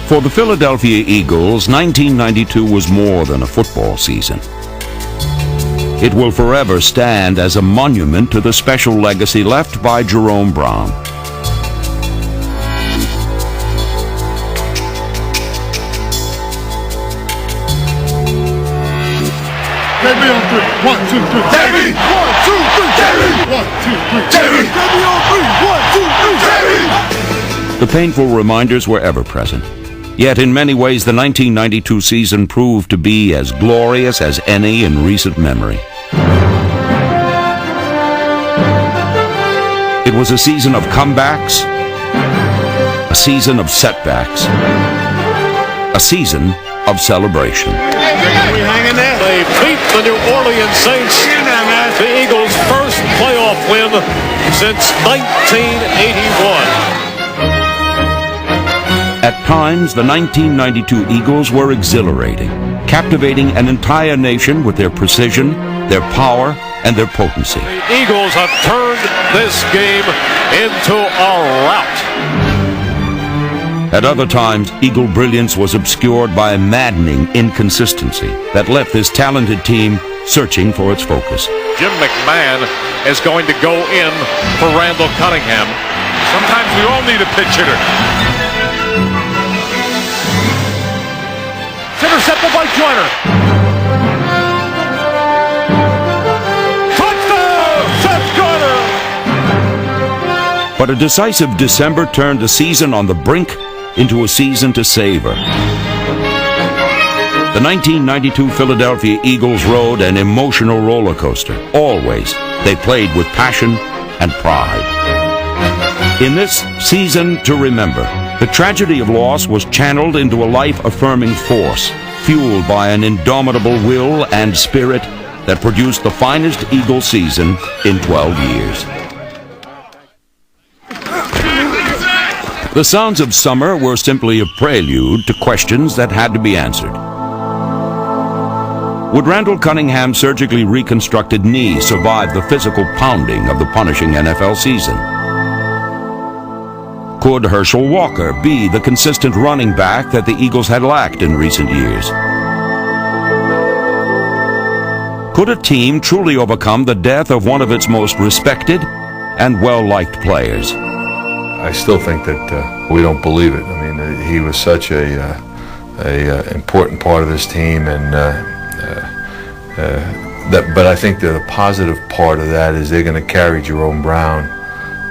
For the Philadelphia Eagles, 1992 was more than a football season. It will forever stand as a monument to the special legacy left by Jerome Brown. JB on three. 1, 2, 3. JB! 1, 2, 3. JB! 1, 2, 3. JB! JB on three. 1, 2, 3. JB! The painful reminders were ever present. Yet in many ways, the 1992 season proved to be as glorious as any in recent memory. It was a season of comebacks, a season of setbacks, a season of celebration. We hang in there. They beat the New Orleans Saints. The Eagles' first playoff win since 1981. At times, the 1992 Eagles were exhilarating, captivating an entire nation with their precision, their power, and their potency. The Eagles have turned this game into a rout. At other times, Eagle brilliance was obscured by a maddening inconsistency that left this talented team searching for its focus. Jim McMahon is going to go in for Randall Cunningham. Sometimes we all need a pitch hitter. It's intercepted by Joyner. Touchdown, Seth Joyner! But a decisive December turned a season on the brink into a season to savor. The 1992 Philadelphia Eagles rode an emotional roller coaster. Always, they played with passion and pride. In this season to remember, the tragedy of loss was channeled into a life-affirming force, fueled by an indomitable will and spirit that produced the finest Eagle season in 12 years. The sounds of summer were simply a prelude to questions that had to be answered. Would Randall Cunningham's surgically reconstructed knee survive the physical pounding of the punishing NFL season? Could Herschel Walker be the consistent running back that the Eagles had lacked in recent years? Could a team truly overcome the death of one of its most respected and well-liked players? I still think that we don't believe it. I mean, he was such a important part of this team, and but I think that a positive part of that is they're going to carry Jerome Brown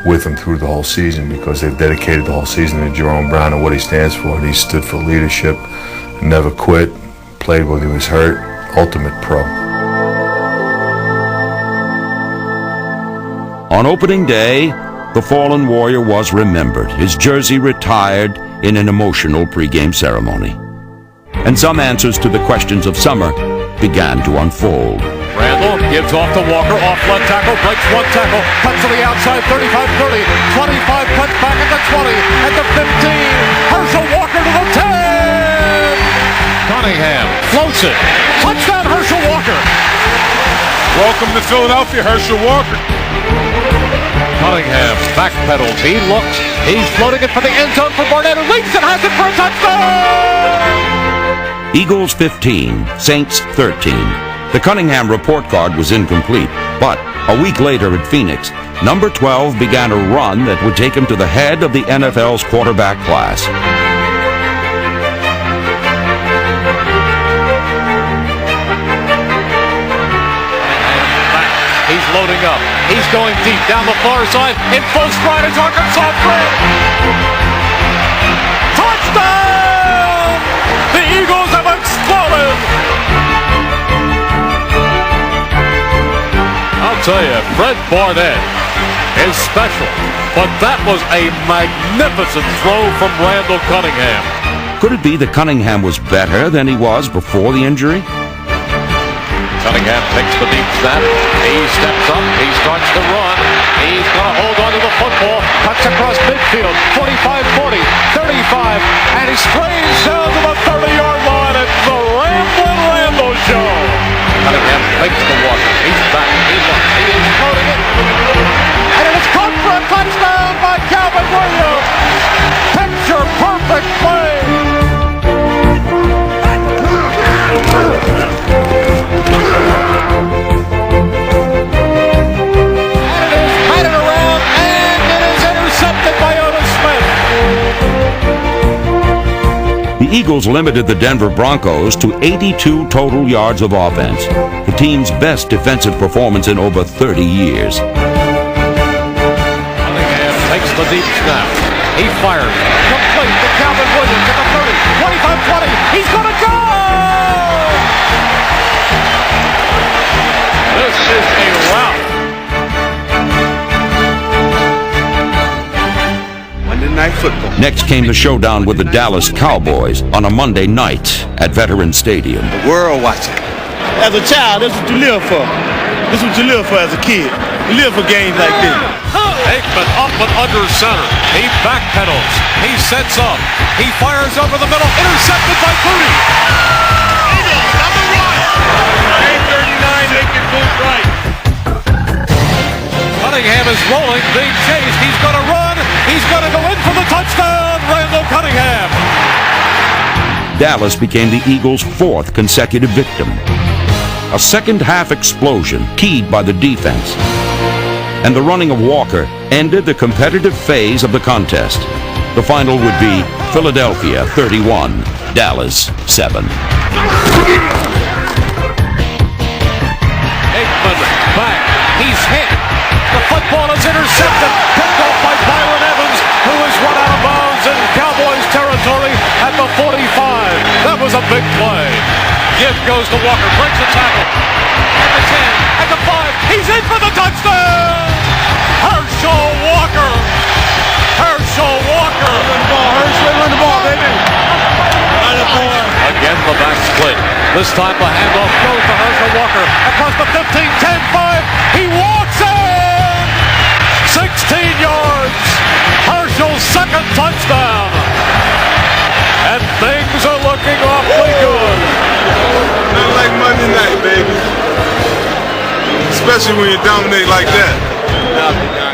with them through the whole season, because they've dedicated the whole season to Jerome Brown and what he stands for. And he stood for leadership, never quit, played when he was hurt, ultimate pro. On opening day, the fallen warrior was remembered, his jersey retired in an emotional pregame ceremony. And some answers to the questions of summer began to unfold. Randall gives off to Walker, off left tackle, breaks one tackle, cuts to the outside, 35-30, 25, cuts back at the 20, at the 15, Herschel Walker to the 10! Cunningham floats it, touchdown Herschel Walker! Welcome to Philadelphia, Herschel Walker. Cunningham backpedals, he looks, he's floating it for the end zone for Barnett, who leaps and has it for a touchdown! Eagles 15, Saints 13. The Cunningham report card was incomplete, but a week later at Phoenix, number 12 began a run that would take him to the head of the NFL's quarterback class. He's loading up. He's going deep down the far side. In full stride, it's Arkansas free. Touchdown! The Eagles have exploded! I'll tell you, Fred Barnett is special, but that was a magnificent throw from Randall Cunningham. Could it be that Cunningham was better than he was before the injury? Cunningham takes the deep snap. He steps up. He starts to run. He's going to hold on to the football. Cuts across midfield. 45-40, 35. And he sprays down to the 30-yard line. It's the Randall Show. Cunningham fakes the Walker. He's back. He looks. He is floating it. And it is caught for a touchdown by Calvin Williams. Picture perfect play. The Eagles limited the Denver Broncos to 82 total yards of offense, the team's best defensive performance in over 30 years. Cunningham takes the deep snap. He fires. Complete to Calvin Williams at the 30, 25-20. He's going to go! This is a rout. Monday Night Football. Next came the showdown with the Dallas Cowboys on a Monday night at Veterans Stadium. The world watching. As a child, this is what you live for. This is what you live for as a kid. You live for games like this. Aikman up and under center. He backpedals. He sets up. He fires over the middle. Intercepted by Booty. Eagles, number one. 8:39, they can move right. Cunningham is rolling, being chased. He's going to run. He's going to go in for the touchdown. Randall Cunningham. Dallas became the Eagles' fourth consecutive victim. A second-half explosion keyed by the defense. And the running of Walker ended the competitive phase of the contest. The final would be Philadelphia 31, Dallas 7. Aikman back. He's hit. The football is intercepted. Picked off by Byron Evans, who is run out of bounds in Cowboys territory at the 45. That was a big play. Gibb goes to Walker, breaks the tackle. At the 10, at the 5, he's in for the touchdown! Herschel Walker! Herschel Walker! Run the ball, baby. Again the back split. This time the handoff goes to Herschel Walker. Across the 15, 10, 5. He walks in! 16 yards! Herschel's second touchdown! And things are looking awfully good. Not like Monday night, baby. Especially when you dominate like that.